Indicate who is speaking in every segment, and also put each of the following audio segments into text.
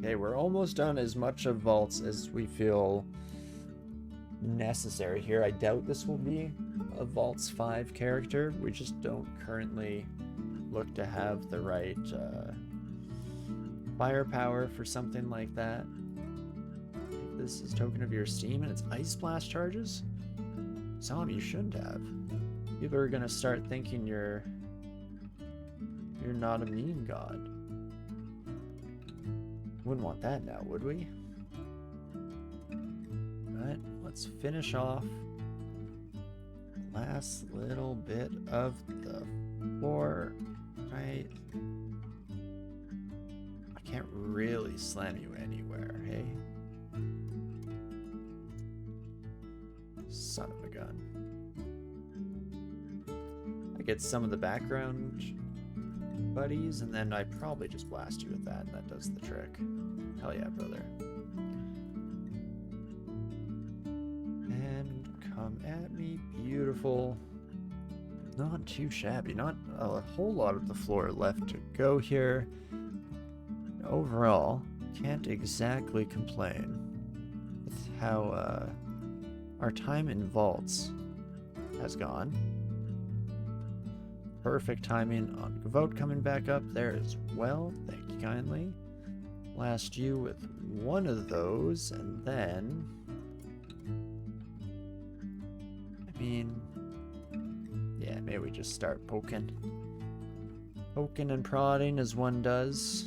Speaker 1: Okay, we're almost done as much of vaults as we feel necessary here. I doubt this will be a Vaults 5 character. We just don't currently look to have the right firepower for something like that. If this is Token of Your Esteem and it's Ice Blast charges? Some you shouldn't have. People are gonna start thinking you're not a meme god. Wouldn't want that now, would we? But let's finish off the last little bit of the floor. Right. I can't really slam you anywhere, hey? Son of a gun. I get some of the background buddies, and then I probably just blast you with that, and that does the trick. Hell yeah, brother. And come at me, beautiful. Not too shabby, not a whole lot of the floor left to go here. Overall, can't exactly complain with how our time in vaults has gone. Perfect timing on Vote coming back up there as well. Thank you kindly. Blast you with one of those, and then... I mean... yeah, maybe we just start poking. Poking and prodding as one does.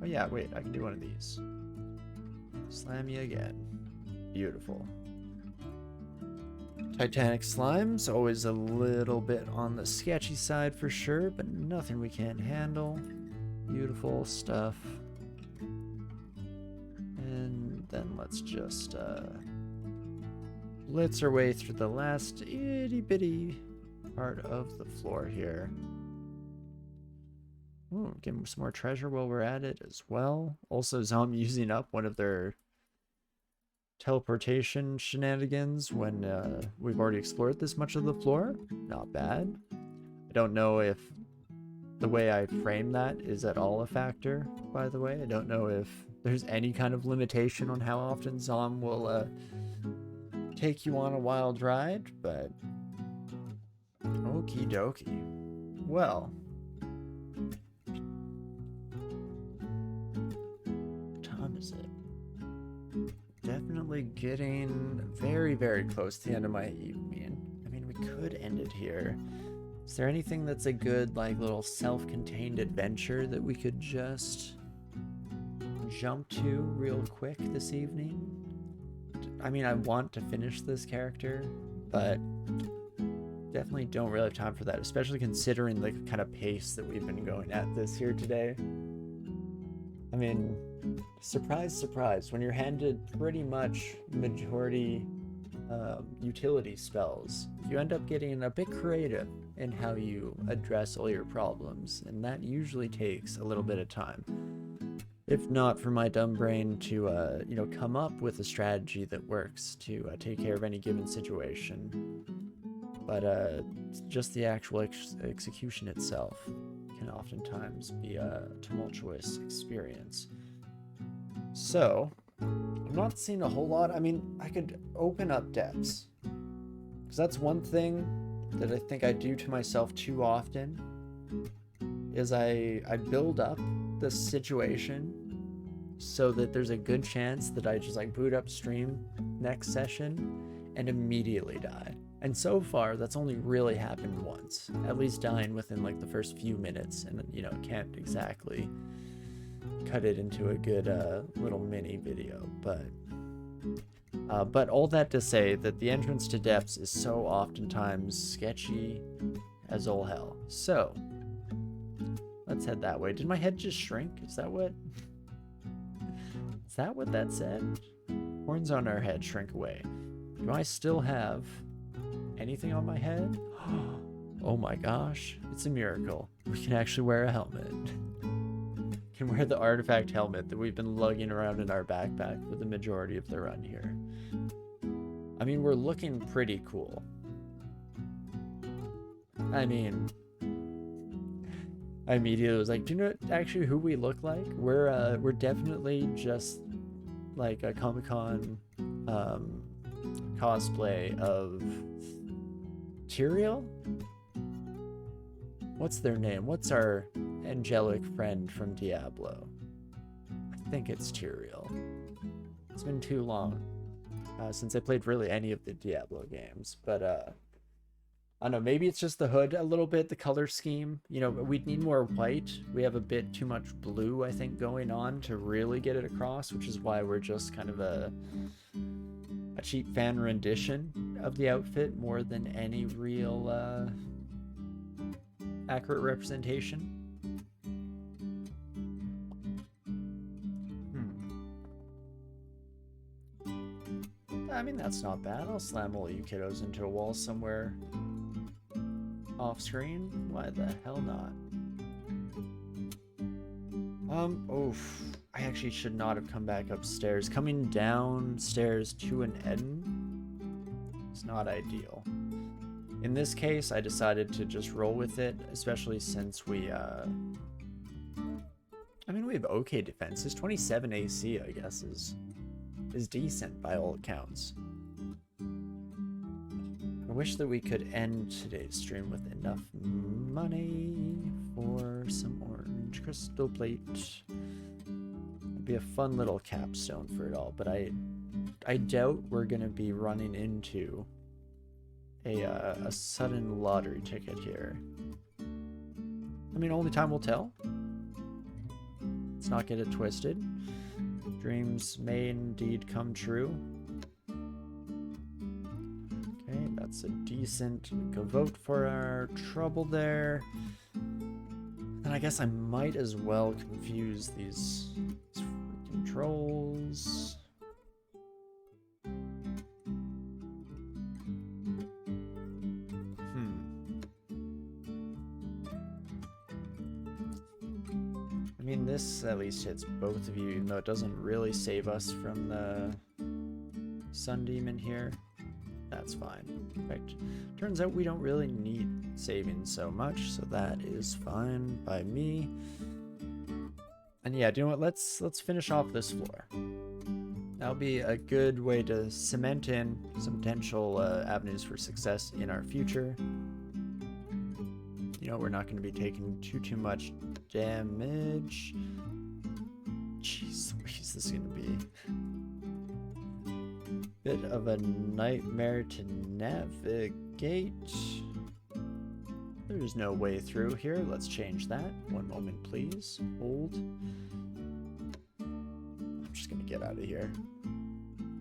Speaker 1: Oh yeah, wait, I can do one of these. Slam you again. Beautiful. Titanic Slime's always a little bit on the sketchy side for sure, but nothing we can't handle. Beautiful stuff. And then let's just blitz our way through the last itty bitty part of the floor here. Ooh, give them some more treasure while we're at it as well. Also, Zom using up one of their teleportation shenanigans when we've already explored this much of the floor. Not bad. I don't know if the way I frame that is at all a factor, by the way. I don't know if there's any kind of limitation on how often Zom will take you on a wild ride, but okie dokie. Well, definitely getting very, very close to the end of my evening. I mean, we could end it here. Is there anything that's a good, like, little self-contained adventure that we could just jump to real quick this evening? I mean, I want to finish this character, but definitely don't really have time for that, especially considering the kind of pace that we've been going at this here today. I mean, surprise, surprise, when you're handed pretty much majority utility spells, you end up getting a bit creative in how you address all your problems, and that usually takes a little bit of time. If not for my dumb brain to, you know, come up with a strategy that works to take care of any given situation. But just the actual execution itself can oftentimes be a tumultuous experience. So, I'm not seeing a whole lot. I mean, I could open up depths, because that's one thing that I think I do to myself too often, is I build up the situation so that there's a good chance that I just like boot up stream next session and immediately die. And so far, that's only really happened once, at least dying within like the first few minutes, and you know, can't exactly cut it into a good little mini video, but all that to say that the entrance to depths is so oftentimes sketchy as all hell. So let's head that way. Did my head just shrink? Is that what that said? Horns on our head shrink away. Do I still have anything on my head? Oh my gosh, it's a miracle. We can actually wear a helmet. Can wear the artifact helmet that we've been lugging around in our backpack for the majority of the run here. I mean, we're looking pretty cool. I mean, I immediately was like, do you know actually who we look like? We're definitely just like a Comic-Con cosplay of Tyrael? What's their name? What's our angelic friend from Diablo? I think it's Tyrael. It's been too long since I played really any of the Diablo games, but I don't know, maybe it's just the hood a little bit, the color scheme. You know, we'd need more white. We have a bit too much blue, I think, going on to really get it across, which is why we're just kind of a cheap fan rendition of the outfit more than any real accurate representation. I mean, that's not bad. I'll slam all you kiddos into a wall somewhere off screen. Why the hell not? Oof. I actually should not have come back upstairs. Coming downstairs to an Eden is not ideal. In this case, I decided to just roll with it, especially since we, I mean, we have okay defenses. 27 AC, I guess, is decent by all accounts. I wish that we could end today's stream with enough money for some orange crystal plate. It'd be a fun little capstone for it all, but I doubt we're gonna be running into a sudden lottery ticket here. I mean, only time will tell. Let's not get it twisted. Dreams may indeed come true. Okay, that's a decent vote for our trouble there. And I guess I might as well confuse these freaking trolls. I mean, this at least hits both of you, even though it doesn't really save us from the Sun Demon here. That's fine. In fact, turns out we don't really need saving so much, so that is fine by me. And yeah, do you know what? Let's finish off this floor. That'll be a good way to cement in some potential avenues for success in our future. You know, we're not going to be taking too much damage. Jeez Louise, this is going to be a bit of a nightmare to navigate. There's no way through here. Let's change that. One moment, please. Hold. I'm just going to get out of here.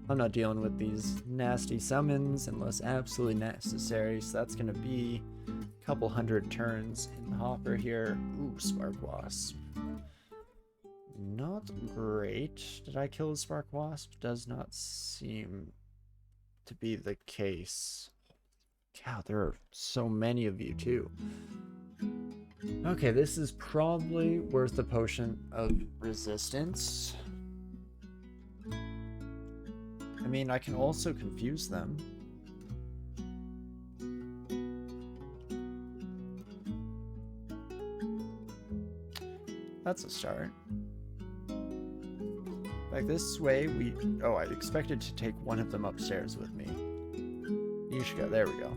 Speaker 1: I'm not dealing with these nasty summons unless absolutely necessary, so that's going to be a couple hundred turns in the hopper here. Ooh, Spark Wasp. Not great. Did I kill the Spark Wasp? Does not seem to be the case. Cow, there are so many of you too. Okay, this is probably worth a potion of resistance. I mean, I can also confuse them. That's a start. Like this way, oh, I expected to take one of them upstairs with me. You should go. There we go.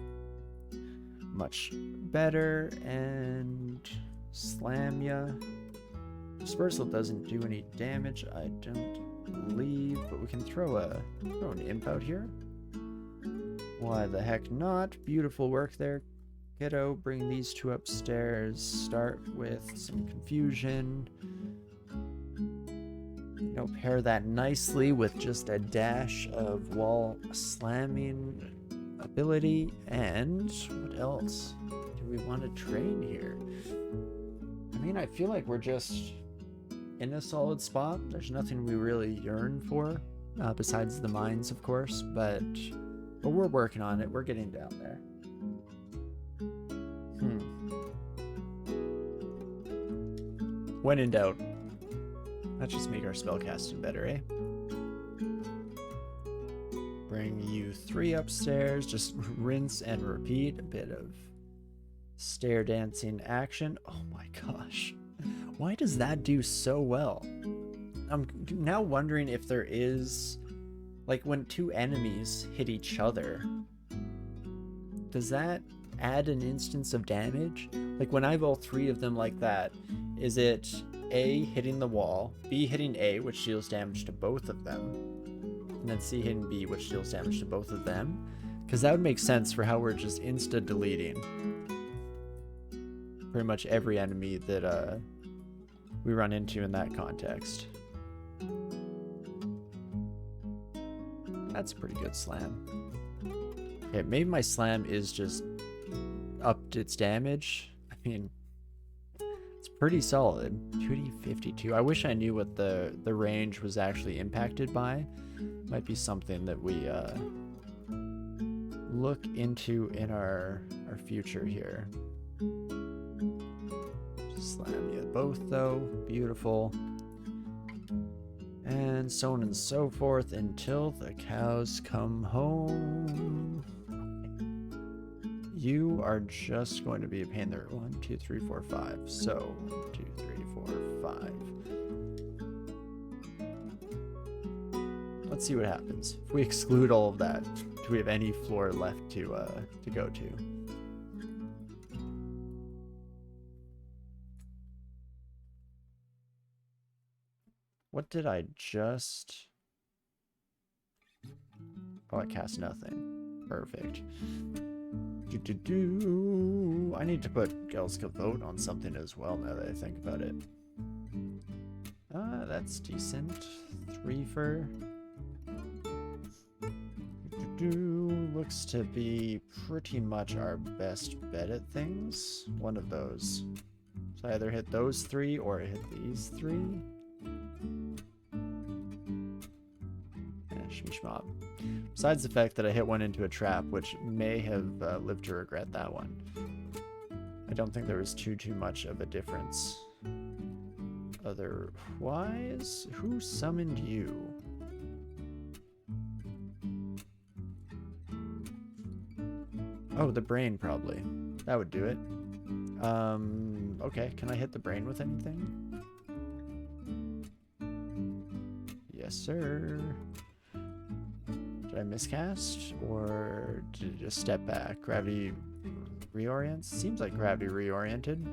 Speaker 1: Much better. And slam ya. Dispersal doesn't do any damage, I don't believe, but we can throw an imp out here. Why the heck not? Beautiful work there, kiddo. Bring these two upstairs. Start with some confusion. You know, pair that nicely with just a dash of wall slamming ability. And what else do we want to train here? I mean, I feel like we're just in a solid spot. There's nothing we really yearn for, besides the mines, of course, but we're working on it. We're getting down there. When in doubt, let's just make our spellcasting better, eh? bring you 3 upstairs. Just rinse and repeat. A bit of stair dancing action. Oh my gosh. Why does that do so well? I'm now wondering if there is, like, when 2 enemies hit each other, does that add an instance of damage? Like, when I roll 3 of them like that, is it A, hitting the wall, B, hitting A, which deals damage to both of them, and then C hitting B, which deals damage to both of them? Because that would make sense for how we're just insta-deleting pretty much every enemy that we run into in that context. That's a pretty good slam. Okay, maybe my slam is just upped its damage. I mean, it's pretty solid. 2d52. I wish I knew what the range was actually impacted by. Might be something that we look into in our future here. Just slam you both though. Beautiful. And so on and so forth until the cows come home. You are just going to be a pain there. 1, 2, 3, 4, 5. So 2, 3, 4, 5. Let's see what happens. If we exclude all of that, do we have any floor left to go to? What did I just... Oh, I cast nothing. Perfect. I need to put Gelska Vote on something as well now that I think about it. That's decent. 3 for... Looks to be pretty much our best bet at things. One of those. So I either hit those 3 or hit these 3. Shmishmob. Besides the fact that I hit one into a trap, which may have lived to regret that one. I don't think there was too much of a difference. Otherwise, who summoned you? Oh, the brain probably. That would do it. Okay, can I hit the brain with anything? Yes, sir. Did I miscast, or did it just step back? Gravity reorients? Seems like gravity reoriented.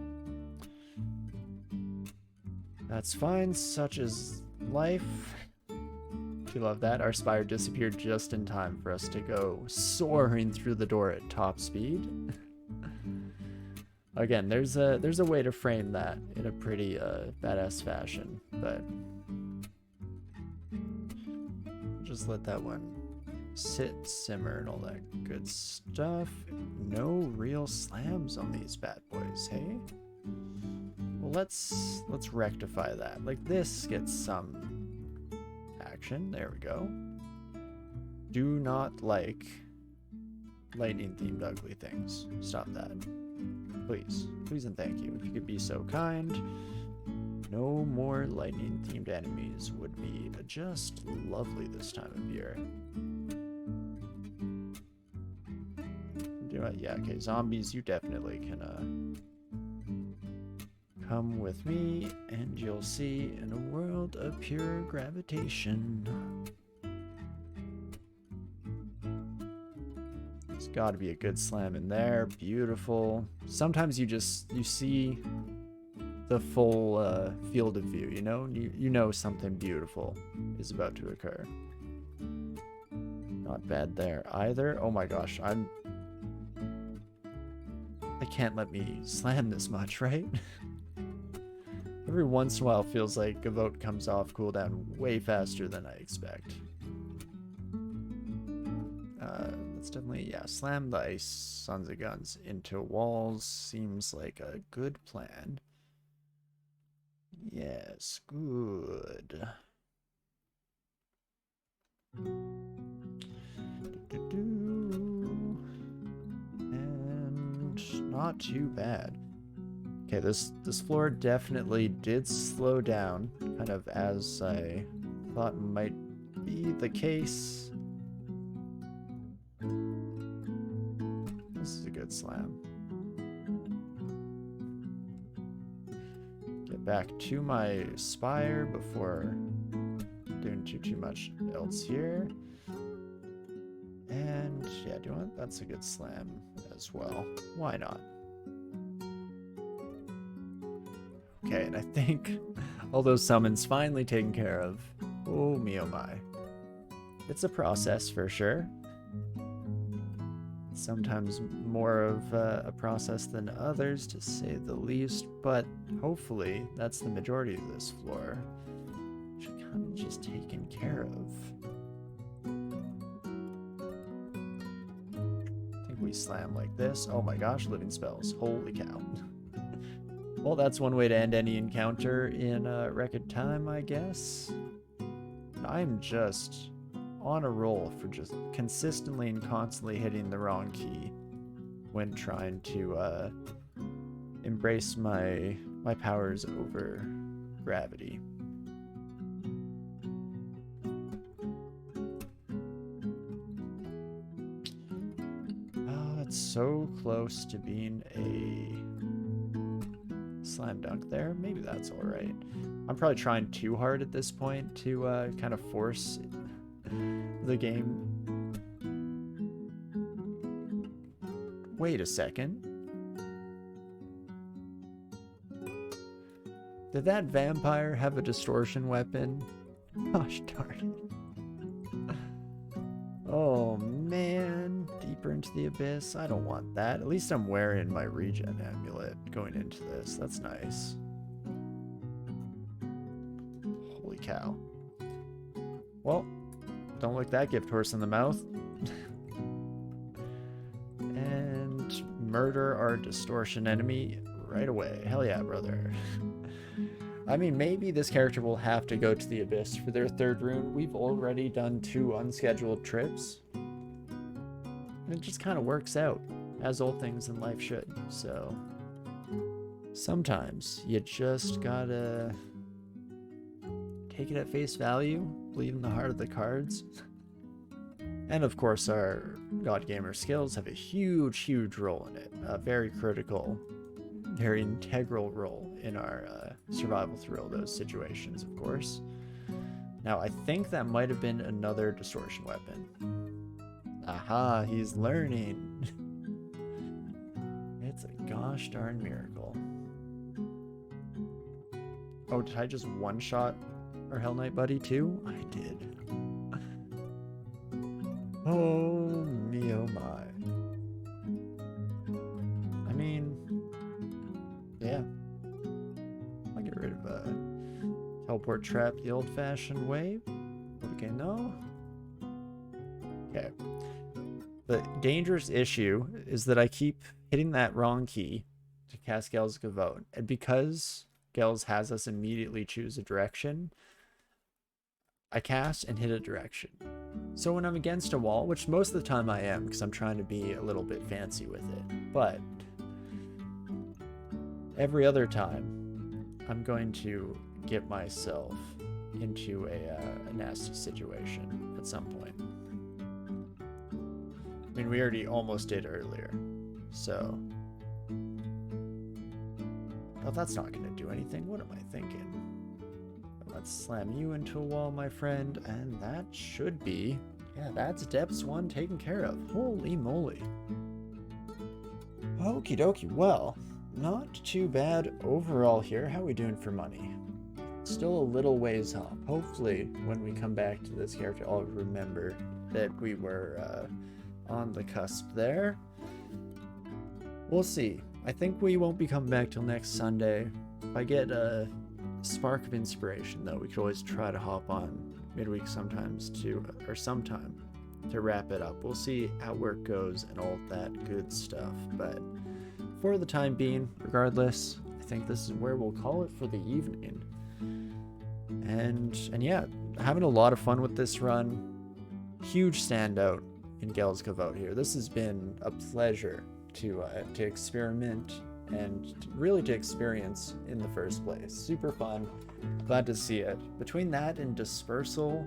Speaker 1: That's fine, such is life. Do love that. Our spire disappeared just in time for us to go soaring through the door at top speed. Again, there's a way to frame that in a pretty badass fashion, but just let that one sit, simmer, and all that good stuff. No real slams on these bad boys, hey? Well, let's rectify that. Like, this gets some action. There we go. Do not like lightning themed ugly things. Stop that. Please. Please and thank you. If you could be so kind. No more lightning themed enemies would be just lovely this time of year. Yeah, okay, zombies, you definitely can come with me, and you'll see in a world of pure gravitation. There's gotta be a good slam in there. Beautiful. Sometimes you see the full field of view, you know? You know something beautiful is about to occur. Not bad there either. Oh my gosh, they can't let me slam this much, right? Every once in a while it feels like a vote comes off cooldown way faster than I expect. Let's definitely, yeah, slam the ice sons of guns into walls seems like a good plan. Yes, good. And not too bad. Okay, this floor definitely did slow down, kind of as I thought might be the case. good slam. Get back to my spire before doing too much else here. And yeah, do you want? That's a good slam as well. Why not? Okay, and I think all those summons finally taken care of. Oh me, oh my. It's a process for sure. Sometimes more of a process than others, to say the least, but hopefully that's the majority of this floor. Should kind of just taken care of. I think we slam like this. Oh my gosh, living spells. Holy cow. Well, that's one way to end any encounter in record time, I guess. I'm just on a roll for just consistently and constantly hitting the wrong key when trying to embrace my powers over gravity. Oh, it's so close to being a slam dunk there. Maybe that's all right. I'm probably trying too hard at this point to kind of force the game. Wait a second. Did that vampire have a distortion weapon? Gosh darn it. Oh man, deeper into the abyss. I don't want that. At least I'm wearing my regen amulet going into this. That's nice. Holy cow. Well, don't look that gift horse in the mouth. And murder our distortion enemy right away. Hell yeah, brother. I mean, maybe this character will have to go to the abyss for their third rune. We've already done 2 unscheduled trips. It just kind of works out, as all things in life should. So sometimes you just gotta take it at face value, believe in the heart of the cards. And of course, our God Gamer skills have a huge role in it. A very critical, very integral role in our survival through all those situations, of course. Now, I think that might have been another distortion weapon. Aha, he's learning. It's a gosh darn miracle. Oh, did I just one-shot our Hell Knight buddy too? I did. Oh me, oh my. I mean, yeah. I'll get rid of teleport trap the old-fashioned way. Okay, no. Okay. The dangerous issue is that I keep hitting that wrong key to cast Gale's Gavote, and because Gales has us immediately choose a direction, I cast and hit a direction. So when I'm against a wall, which most of the time I am because I'm trying to be a little bit fancy with it, but every other time I'm going to get myself into a nasty situation at some point. I mean, we already almost did earlier, so... Oh, that's not going to do anything. What am I thinking? Let's slam you into a wall, my friend, and that should be... Yeah, that's Depths 1 taken care of. Holy moly. Okie dokie. Well, not too bad overall here. How are we doing for money? Still a little ways off. Hopefully, when we come back to this character, I'll remember that we were on the cusp there. We'll see. I think we won't be coming back till next Sunday. If I get a spark of inspiration, though, we could always try to hop on midweek sometimes or sometime to wrap it up. We'll see how work goes and all that good stuff. But for the time being, regardless, I think this is where we'll call it for the evening. And yeah, having a lot of fun with this run. Huge standout in Gale's Gavote here. This has been a pleasure to experiment and really to experience in the first place. Super fun. Glad to see it. Between that and Dispersal,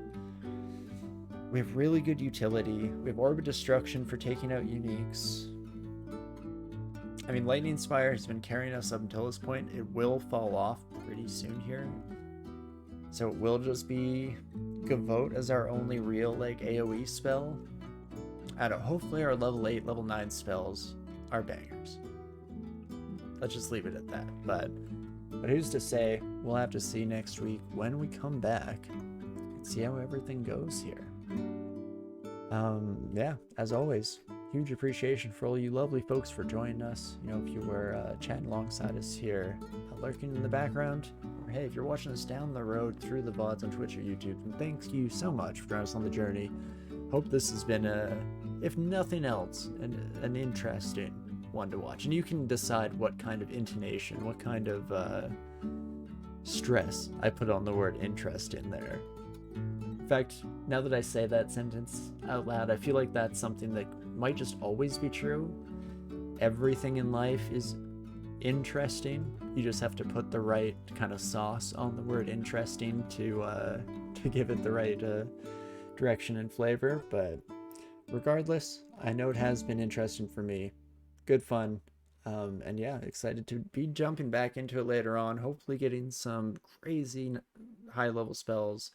Speaker 1: we have really good utility. We have Orb of Destruction for taking out uniques. I mean, Lightning Spire has been carrying us up until this point. It will fall off pretty soon here. So it will just be Gavote as our only real, like, AoE spell. I don't know, hopefully our level 8, level 9 spells are bangers. Let's just leave it at that. But who's to say? We'll have to see next week when we come back and see how everything goes here. Yeah, as always, huge appreciation for all you lovely folks for joining us. You know, if you were chatting alongside us here, lurking in the background, or hey, if you're watching us down the road through the VODs on Twitch or YouTube, then thank you so much for joining us on the journey. Hope this has been, if nothing else, an interesting one to watch. And you can decide what kind of intonation, what kind of stress I put on the word interest in there. In fact, now that I say that sentence out loud, I feel like that's something that might just always be true. Everything in life is interesting. You just have to put the right kind of sauce on the word interesting to give it the right direction and flavor. But regardless, I know it has been interesting for me. Good fun. And yeah, excited to be jumping back into it later on, hopefully getting some crazy high level spells.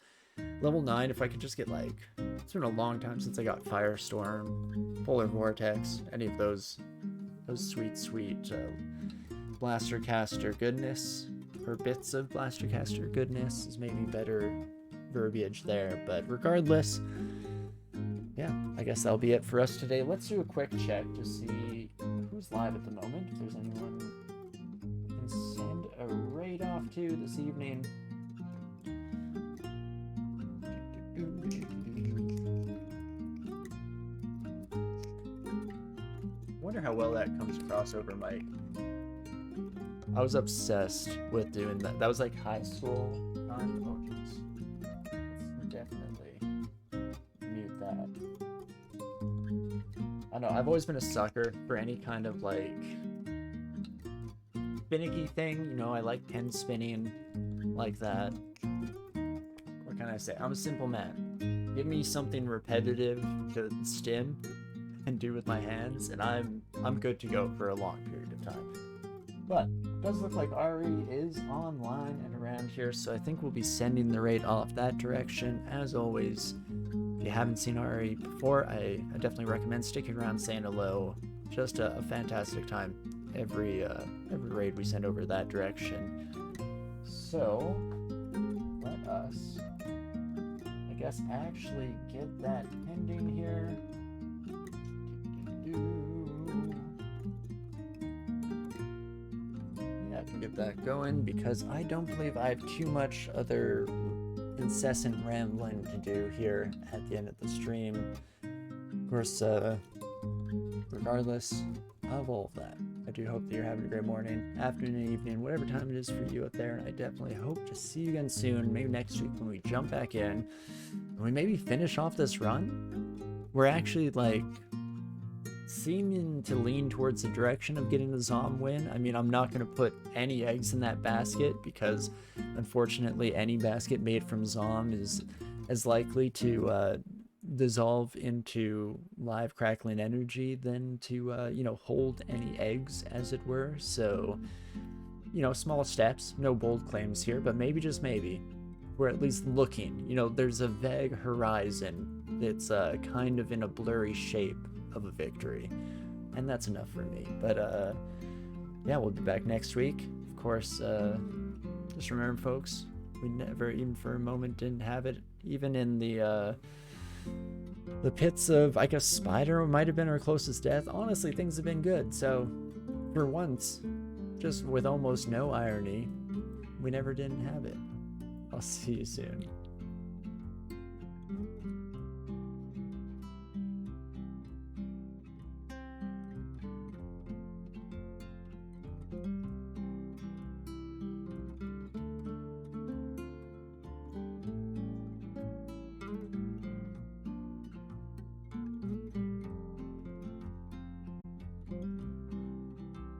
Speaker 1: Level 9, if I could just get, like, it's been a long time since I got Firestorm, Polar Vortex, any of those sweet Blaster Caster goodness, or bits of Blaster Caster goodness is maybe better verbiage there. But regardless, yeah, I guess that'll be it for us today. Let's do a quick check to see who's live at the moment, if there's anyone we can send a raid off to this evening. I wonder how well that comes across over mic. I was obsessed with doing that. That was like high school time. Oh jeez. Let's definitely mute that. I don't know, I've always been a sucker for any kind of like finicky thing. You know, I like pen spinning like that. What can I say? I'm a simple man. Give me something repetitive to stim and do with my hands, and I'm good to go for a long period of time. But it does look like Ari is online and around here, so I think we'll be sending the raid off that direction. As always, if you haven't seen Ari before, I definitely recommend sticking around, saying hello. Just a fantastic time every raid we send over that direction. So let us, I guess, actually get that pending here. Yeah, I can get that going because I don't believe I have too much other incessant rambling to do here at the end of the stream. Of course, regardless of all of that, I do hope that you're having a great morning, afternoon, evening, whatever time it is for you out there, and I definitely hope to see you again soon, maybe next week when we jump back in and we maybe finish off this run. We're actually like seeming to lean towards the direction of getting a Zom win. I mean, I'm not going to put any eggs in that basket because unfortunately any basket made from Zom is as likely to dissolve into live crackling energy than to you know, hold any eggs, as it were. So, you know, small steps, no bold claims here, but maybe, just maybe, we're at least looking. You know, there's a vague horizon that's kind of in a blurry shape of a victory, and that's enough for me. But yeah, we'll be back next week. Of course, just remember, folks, we never even for a moment didn't have it, even in the pits of, I guess, Spider might have been our closest death. Honestly, things have been good. So for once, just with almost no irony, we never didn't have it. I'll see you soon.